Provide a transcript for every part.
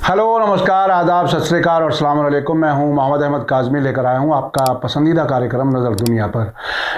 Hello, नमस्कार, आदाब, सत श्री अकाल और अस्सलाम वालेकुम। मैं हूं मोहम्मद अहमद काज़मी, लेकर आया हूं आपका पसंदीदा कार्यक्रम नज़र दुनिया पर।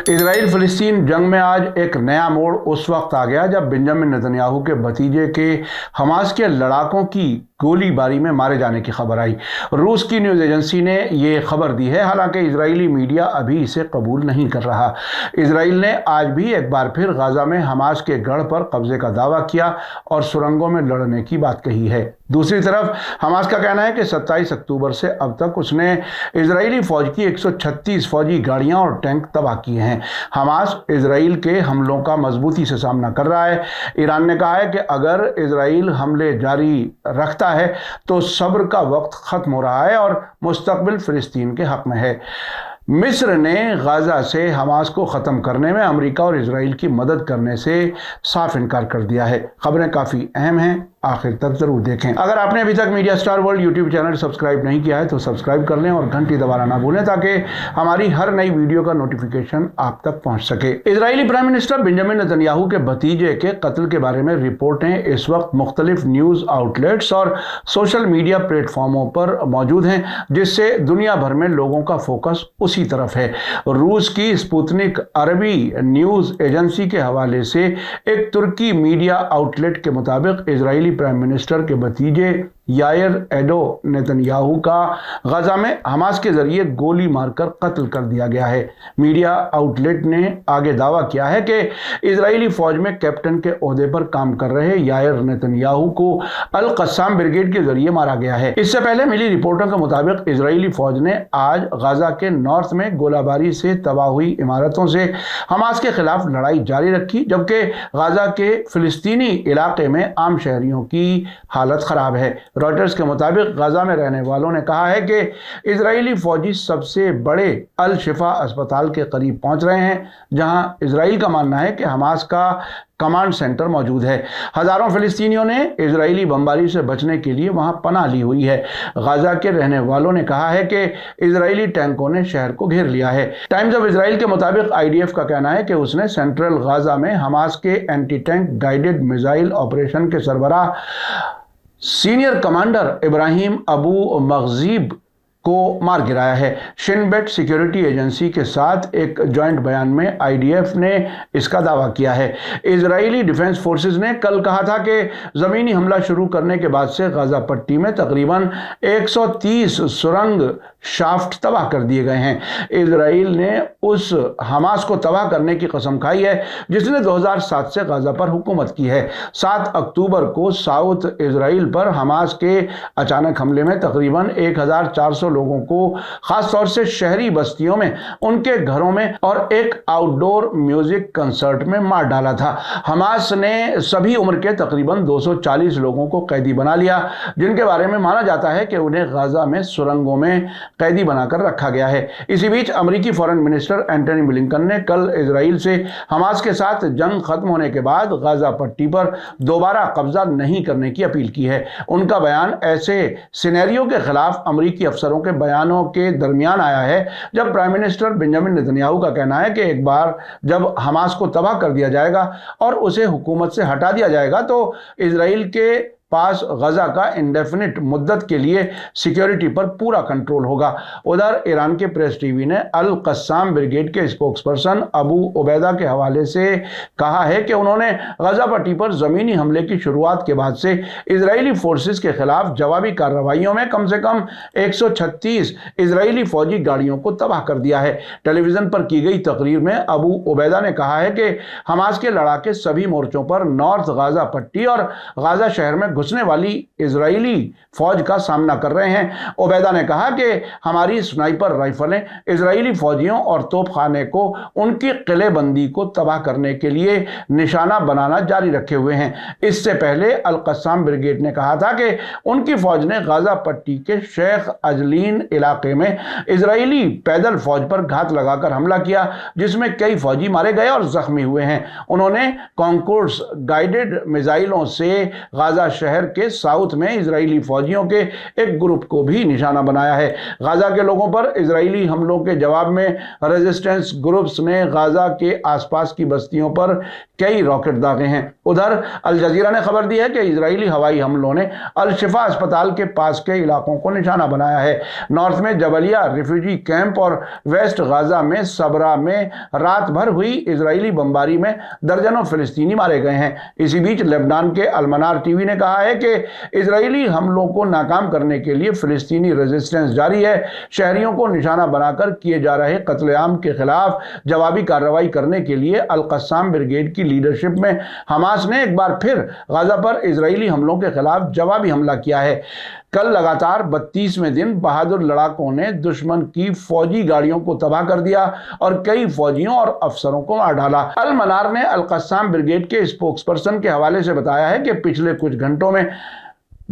इजराइल फ़लस्तीन जंग में आज एक नया मोड़ उस वक्त आ गया जब बेंजामिन नेतन्याहू के भतीजे के हमास के लड़ाकों की गोलीबारी में मारे जाने की खबर आई। रूस की न्यूज़ एजेंसी ने ये खबर दी है, हालांकि इजरायली मीडिया अभी इसे कबूल नहीं कर रहा। इजराइल ने आज भी एक बार फिर गाज़ा में हमास के गढ़ पर कब्जे का दावा किया और सुरंगों में लड़ने की बात कही है। दूसरी तरफ हमास का कहना है कि 27 अक्टूबर से अब तक उसने इजरायली फौज की 136 फौजी गाड़ियां और टैंक तबाह किए हैं। हमास इजराइल के हमलों का मजबूती से सामना कर रहा है। ईरान ने कहा है कि अगर इजराइल हमले जारी रखता है तो सब्र का वक्त खत्म हो रहा है और मुस्तकबिल फिलिस्तीन के हक में है। मिस्र ने गाज़ा से हमास को ख़त्म करने में अमेरिका और इजराइल की मदद करने से साफ इनकार कर दिया है। खबरें काफ़ी अहम हैं, आखिर तक जरूर देखें। अगर आपने अभी तक media star world YouTube channel subscribe नहीं किया है तो सब्सक्राइब कर लें और घंटी दबाना ना भूलें ताकि हमारी हर नई वीडियो का नोटिफिकेशन आप तक पहुंच सके। Israeli prime minister Benjamin Netanyahu के भतीजे के कत्ल के बारे में रिपोर्टें इस वक्त मुख्तलिफ न्यूज़ आउटलेट्स और सोशल मीडिया प्लेटफॉर्मों पर मौजूद हैं, जिससे दुनिया भर में लोगों का फोकस उसी तरफ है। रूस की स्पुतनिक अरबी न्यूज़ एजेंसी के हवाले से एक तुर्की मीडिया आउटलेट के मुताबिक इजरायली प्राइम मिनिस्टर के भतीजे यायर एडो नेतन्याहू का गाज़ा में हमास के जरिए गोली मारकर कत्ल कर दिया गया है। मीडिया आउटलेट ने आगे दावा किया है कि इजरायली फौज में कैप्टन के ओहदे पर काम कर रहे यायर नेतन्याहू को अल कस्साम ब्रिगेड के जरिए मारा गया है। इससे पहले मिली रिपोर्टों के मुताबिक इजरायली फौज ने आज गाज़ा के नॉर्थ में गोलाबारी से तबाह हुई इमारतों से हमास के खिलाफ लड़ाई जारी रखी, जबकि गाज़ा के फिलिस्तीनी इलाके में आम शहरियों की हालत खराब है। रॉयटर्स के मुताबिक गाज़ा में रहने वालों ने कहा है कि इजरायली फौजी सबसे बड़े अल शिफा अस्पताल के करीब पहुंच रहे हैं, जहां इजराइल का मानना है कि हमास का कमांड सेंटर मौजूद है। हजारों फिलिस्तीनियों ने इजरायली बमबारी से बचने के लिए वहां पनाह ली हुई है। गाज़ा के रहने वालों ने कहा है कि इजरायली टैंकों ने शहर को घेर लिया है। टाइम्स ऑफ इजराइल के मुताबिक आईडीएफ का कहना है कि उसने सेंट्रल गाज़ा में हमास के anti tank guided missile operation के सरबराह सीनियर कमांडर इब्राहिम अबू मगजीब को मार गिराया है। शिन बेट सिक्योरिटी एजेंसी के साथ एक जॉइंट बयान में आईडीएफ ने इसका दावा किया है। इजरायली डिफेंस फोर्सेस ने कल कहा था कि ज़मीनी हमला शुरू करने के बाद से गाज़ा पट्टी में तकरीबन 130 सुरंग शाफ्ट तबाह कर दिए गए हैं। इजराइल ने उस हमास को तबाह करने की कसम खाई है जिसने 2007 से गाज़ा पर हुकूमत की है। 7 अक्टूबर को साउथ इजराइल पर हमास के अचानक हमले में तकरीबन 1400 लोगों को खास तौर से शहरी बस्तियों में, उनके घरों में और एक आउटडोर म्यूजिक कंसर्ट में मार डाला था। हमास ने सभी उम्र के तकरीबन 240 लोगों को कैदी बना लिया, जिनके बारे में माना जाता है कि उन्हें गाज़ा में सुरंगों में कैदी बनाकर रखा गया है। इसी बीच अमेरिकी फॉरेन मिनिस्टर एंटनी ब्लिंकन ने कल इजराइल से हमास के साथ जंग खत्म होने के बाद गाज़ा पट्टी पर दोबारा कब्जा नहीं करने की अपील की है। उनका बयान ऐसे सिनेरियो के खिलाफ अमेरिकी अफसरों के बयानों के दरमियान आया है जब प्राइम मिनिस्टर बेंजामिन नेतन्याहू का कहना है कि एक बार जब हमास को तबाह कर दिया जाएगा और उसे हुकूमत से हटा दिया जाएगा तो इजराइल के पास गाज़ा का इंडेफिनिट मुद्दत के लिए सिक्योरिटी पर पूरा कंट्रोल होगा। उधर ईरान के प्रेस टीवी ने अल कस्साम ब्रिगेड के स्पोक्सपर्सन अबू उबैदा के हवाले से कहा है कि उन्होंने गाज़ा पट्टी पर ज़मीनी हमले की शुरुआत के बाद से इजरायली फोर्सेस के खिलाफ जवाबी कार्रवाइयों में कम से कम 136 इजरायली फौजी गाड़ियों को तबाह कर दिया है। टेलीविज़न पर की गई तकरीर में अबू उबैदा ने कहा है कि हमास के लड़ाके सभी मोर्चों पर नॉर्थ गाज़ा पट्टी और गाज़ा शहर में घुसने वाली इजरायली फौज का सामना कर रहे हैं। उबैदा ने कहा कि हमारी स्नाइपर राइफलें इजरायली फौजियों और तोपखाने को उनकी किलेबंदी को तबाह करने के लिए निशाना बनाना जारी रखे हुए हैं। इससे पहले अल कस्साम ब्रिगेड ने कहा था कि उनकी फौज ने गाज़ा पट्टी के शेख अजलीन इलाके में इजरायली पैदल फौज पर घात लगाकर हमला किया, जिसमें कई फौजी मारे गए और जख्मी हुए हैं। उन्होंने कॉन्कोर्ड्स गाइडेड मिसाइलों से गाज़ा शहर शहर के साउथ में इजरायली फौजियों के एक ग्रुप को भी निशाना बनाया है। गाजा के लोगों पर इजरायली हमलों के जवाब में रेजिस्टेंस ग्रुप्स ने गाजा के आसपास की बस्तियों पर कई रॉकेट दागे हैं। उधर अल जजीरा ने खबर दी है कि इजरायली हवाई हमलों ने अल शिफा अस्पताल के पास के इलाकों को निशाना बनाया है। नॉर्थ में जबलिया रिफ्यूजी कैंप और वेस्ट गाजा में सबरा में रात भर हुई इजरायली बमबारी में दर्जनों फिलिस्तीनी मारे गए हैं। इसी बीच लेबनान के अलमनार टीवी ने कहा है कि इजरायली हमलों को नाकाम करने के लिए फिलिस्तीनी रेजिस्टेंस जारी है। शहरियों को निशाना बनाकर किए जा रहे कत्लेआम के खिलाफ जवाबी कार्रवाई करने के लिए अल कस्साम ब्रिगेड की लीडरशिप में हमास ने एक बार फिर गाजा पर इजरायली हमलों के खिलाफ जवाबी हमला किया है। कल लगातार 32वें दिन बहादुर लड़ाकों ने दुश्मन की फौजी गाड़ियों को तबाह कर दिया और कई फौजियों और अफसरों को मार डाला। अल मनार ने अल कस्साम ब्रिगेड के स्पोक्सपर्सन के हवाले से बताया है कि पिछले कुछ घंटों में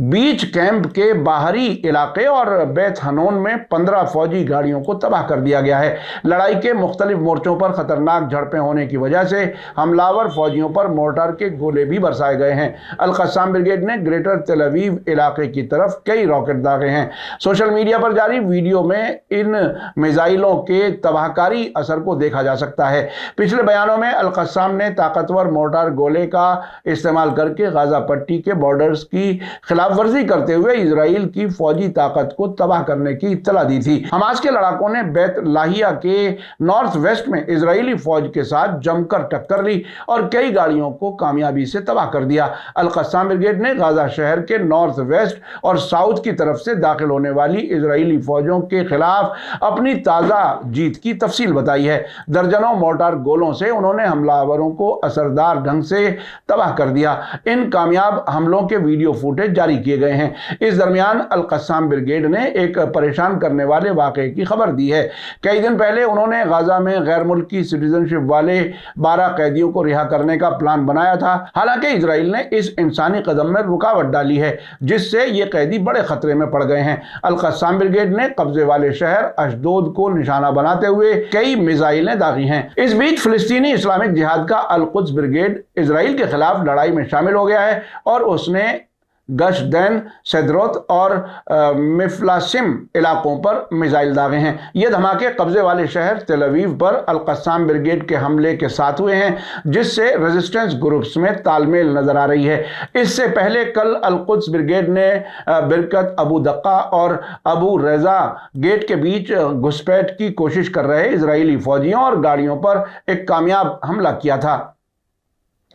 बीच कैंप के बाहरी इलाके और बेत हनोन में 15 फौजी गाड़ियों को तबाह कर दिया गया है। लड़ाई के मुख्तलिफ मोर्चों पर खतरनाक झड़पें होने की वजह से हमलावर फौजियों पर मोर्टार के गोले भी बरसाए गए हैं। अल कस्साम ब्रिगेड ने ग्रेटर तेल अवीव इलाके की तरफ कई रॉकेट दागे हैं। सोशल मीडिया पर जारी वीडियो में इन मिसाइलों के तबाहकारी असर को देखा जा सकता है। पिछले बयानों में अल कस्साम ने ताकतवर मोर्टार गोले का इस्तेमाल करके गाजा पट्टी के बॉर्डर्स की खिलाफ वर्जी करते हुए इजराइल की फौजी ताकत को तबाह करने की इत्तला दी थी। हमास के लड़ाकों ने बैत लाहिया के नॉर्थ वेस्ट में इजरायली फौज के साथ जमकर टक्कर ली और कई गाड़ियों को कामयाबी से तबाह कर दिया। अल कस्साम ब्रिगेड ने गाजा शहर के नॉर्थ वेस्ट और साउथ की तरफ से दाखिल होने वाली इजरायली फौजों के खिलाफ अपनी ताजा जीत की तफसील बताई है। दर्जनों मोर्टार गोलों से उन्होंने हमलावरों को असरदार ढंग से तबाह कर दिया। इन कामयाब हमलों के वीडियो फुटेज जारी किए गए हैं। इस दरमियान अल कस्साम ब्रिगेड ने एक परेशान करने वाले वाकये की खबर दी है। कई दिन पहले उन्होंने गाजा में गैर मुल्की सिटीजनशिप वाले 12 कैदियों को रिहा करने का प्लान बनाया था। हालांकि इजराइल ने इस इंसानी कदम में रुकावट डाली है, जिससे ये कैदी बड़े खतरे में पड़ गए हैं। अल कस्साम ब्रिगेड ने कब्जे वाले शहर अशदोद को निशाना बनाते हुए कई मिसाइलें दागी हैं। इस बीच फिलिस्तीनी इस्लामिक जिहाद का अल कुद्स ब्रिगेड इजराइल के खिलाफ लड़ाई में शामिल हो गया है और उसने गशदैन, सदरोत और मिफ्लासिम इलाकों पर मिसाइल दागे हैं। ये धमाके कब्जे वाले शहर तेल अवीव पर अल कस्साम ब्रिगेड के हमले के साथ हुए हैं, जिससे रेजिस्टेंस ग्रुप्स में तालमेल नजर आ रही है। इससे पहले कल अल कुद्स ब्रिगेड ने बिरकत, अबू दक्का और अबू रजा गेट के बीच घुसपैठ की कोशिश कर रहे इजरायली फौजियों और गाड़ियों पर एक कामयाब हमला किया था।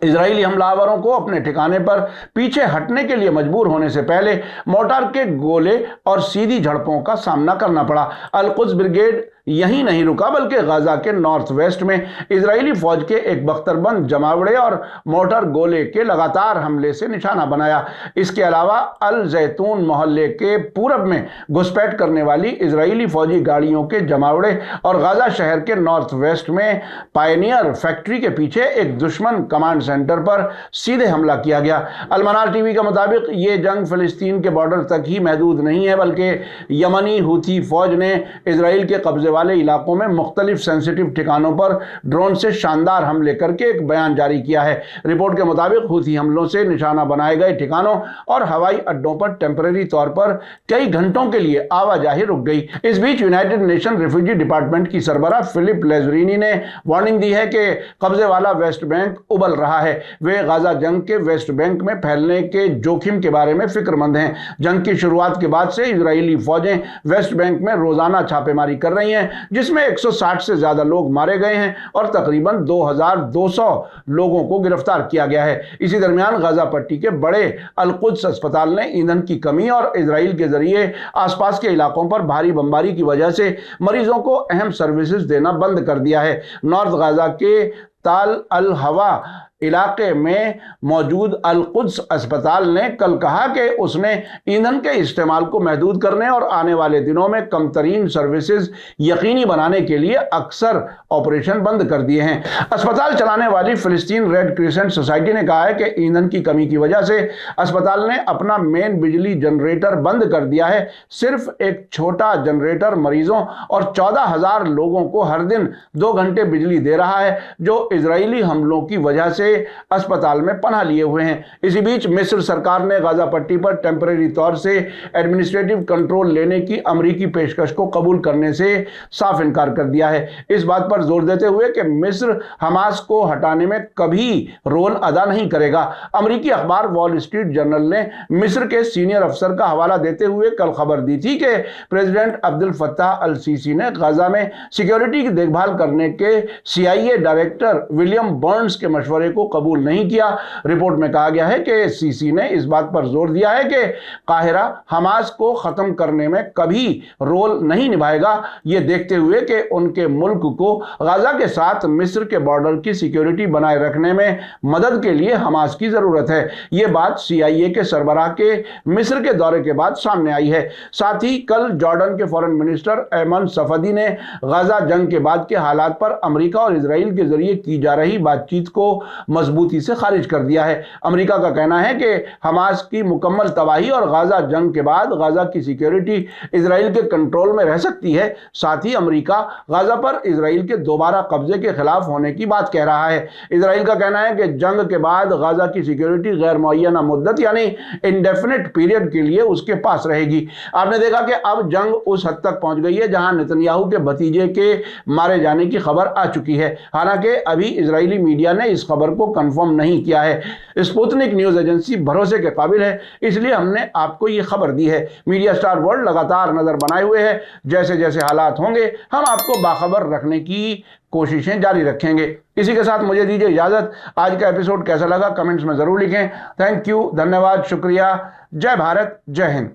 इजरायली हमलावरों को अपने ठिकाने पर पीछे हटने के लिए मजबूर होने से पहले मोर्टार के गोले और सीधी झड़पों का सामना करना पड़ा। अल कुद्स ब्रिगेड यहीं नहीं रुका, बल्कि गाजा के नॉर्थ वेस्ट में इजरायली फौज के एक बख्तरबंद जमावड़े और मोर्टार गोले के लगातार हमले से निशाना बनाया। इसके अलावा अल जैतून मोहल्ले के पूरब में घुसपैठ करने वाली इजरायली फौजी गाड़ियों के जमावड़े और गाजा शहर के नॉर्थ वेस्ट में पायनियर फैक्ट्री के पीछे एक दुश्मन कमांड सेंटर पर सीधे हमला किया गया। अलमनार टीवी के मुताबिक ये जंग फिलिस्तीन के बॉर्डर तक ही महदूद नहीं है, बल्कि यमनी हूथी फौज ने इजराइल के कब्जे वाले इलाकों में मुख्तलिफ सेंसिटिव ठिकानों पर ड्रोन से शानदार हमले करके एक बयान जारी किया है। रिपोर्ट के मुताबिक हूथी हमलों से निशाना बनाए गए ठिकानों और हवाई अड्डों पर टेम्परेरी तौर पर कई घंटों के लिए आवाजाही रुक गई। इस बीच यूनाइटेड नेशन रिफ्यूजी डिपार्टमेंट की सरबराह फिलिप लेजरिनी ने वार्निंग दी है कि कब्जे वाला वेस्ट बैंक उबल रहा है। वे गाजा जंग के वेस्ट बैंक में फैलने के जोखिम के बारे में फिक्रमंद हैं। जंग की शुरुआत के बाद से इजरायली फौजें वेस्ट बैंक में रोजाना छापेमारी कर रही हैं, जिसमें 160 से ज्यादा लोग मारे गए हैं और तकरीबन 2200 लोगों को गिरफ्तार किया गया है। इसी दरमियान गाजा पट्टी के बड़े अल कुद्स अस्पताल ने ईंधन की कमी और इजराइल के जरिए आसपास के इलाकों पर भारी बमबारी की वजह से मरीजों को अहम सर्विसेज देना बंद कर दिया है। नॉर्थ गाजा के ताल अल हवा इलाके में मौजूद अल कुद्स अस्पताल ने कल कहा कि उसने ईंधन के इस्तेमाल को महदूद करने और आने वाले दिनों में कम तरीन सर्विसेज यकीनी बनाने के लिए अक्सर ऑपरेशन बंद कर दिए हैं। अस्पताल चलाने वाली फिलिस्तीन रेड क्रिसेंट सोसाइटी ने कहा है कि ईंधन की कमी की वजह से अस्पताल ने अपना मेन बिजली जनरेटर बंद कर दिया है। सिर्फ एक छोटा जनरेटर मरीजों और 14,000 लोगों को हर दिन 2 घंटे बिजली दे रहा है, जो इजरायली हमलों की वजह से के अस्पताल में पनाह लिए हुए हैं। इसी बीच मिस्र सरकार ने गाजा पट्टी पर टेम्परेरी तौर से एडमिनिस्ट्रेटिव कंट्रोल लेने की अमेरिकी पेशकश को कबूल करने से साफ इनकार कर दिया है, इस बात पर जोर देते हुए कि मिस्र हमास को हटाने में कभी रोल अदा नहीं करेगा। अमेरिकी अखबार वॉल स्ट्रीट जर्नल ने मिस्र के सीनियर अफसर का हवाला देते हुए कल खबर दी थी कि president Abdul Fattah al Sisi ने गाजा में सिक्योरिटी की देखभाल करने के CIA डायरेक्टर विलियम बर्न्स के मशवरे को कबूल नहीं किया। रिपोर्ट में कहा गया है कि सीसी ने इस बात पर जोर दिया है कि काहिरा हमास को खत्म करने में कभी रोल नहीं निभाएगा, ये देखते हुए कि उनके मुल्क को गाजा के साथ मिस्र के बॉर्डर की सिक्योरिटी बनाए रखने में मदद के लिए हमास की जरूरत है। ये बात CIA के सरबराह के मिस्र के दौरे के बाद सामने आई है। साथ ही कल जॉर्डन के फॉरेन मिनिस्टर एमन सफदी ने गाजा जंग के बाद के हालात पर अमेरिका और इजराइल के जरिए की जा रही बातचीत को मजबूती से खारिज कर दिया है। अमेरिका का कहना है कि हमास की मुकम्मल तबाही और गाजा जंग के बाद गाजा की सिक्योरिटी इजराइल के कंट्रोल में रह सकती है। साथ ही अमेरिका गाजा पर इजराइल के दोबारा कब्जे के खिलाफ होने की बात कह रहा है। इजराइल का कहना है कि जंग के बाद गाजा की सिक्योरिटी गैर मुअय्यना मुद्दत यानी इंडेफिनिट पीरियड के लिए उसके पास रहेगी। आपने देखा कि अब जंग उस हद तक पहुंच गई है जहां नेतन्याहू के भतीजे के मारे जाने की खबर आ चुकी है। हालांकि अभी इजरायली मीडिया ने इस खबर को कंफर्म नहीं किया है। स्पुतनिक न्यूज एजेंसी भरोसे के काबिल है, इसलिए हमने आपको ये खबर दी है। मीडिया स्टार वर्ल्ड लगातार नजर बनाए हुए है, जैसे जैसे हालात होंगे हम आपको बाखबर रखने की कोशिशें जारी रखेंगे। इसी के साथ मुझे दीजिए इजाजत। आज का एपिसोड कैसा लगा कमेंट्स में जरूर लिखें। थैंक यू, धन्यवाद, शुक्रिया। जय भारत, जय हिंद।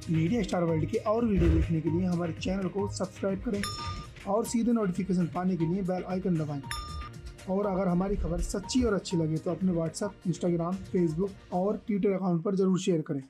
मीडिया स्टार वर्ल्ड के और वीडियो देखने के लिए हमारे चैनल को सब्सक्राइब करें और सीधे नोटिफिकेशन पाने के लिए बेल आइकन दबाएं। और अगर हमारी खबर सच्ची और अच्छी लगे तो अपने व्हाट्सएप, इंस्टाग्राम, फेसबुक और ट्विटर अकाउंट पर जरूर शेयर करें।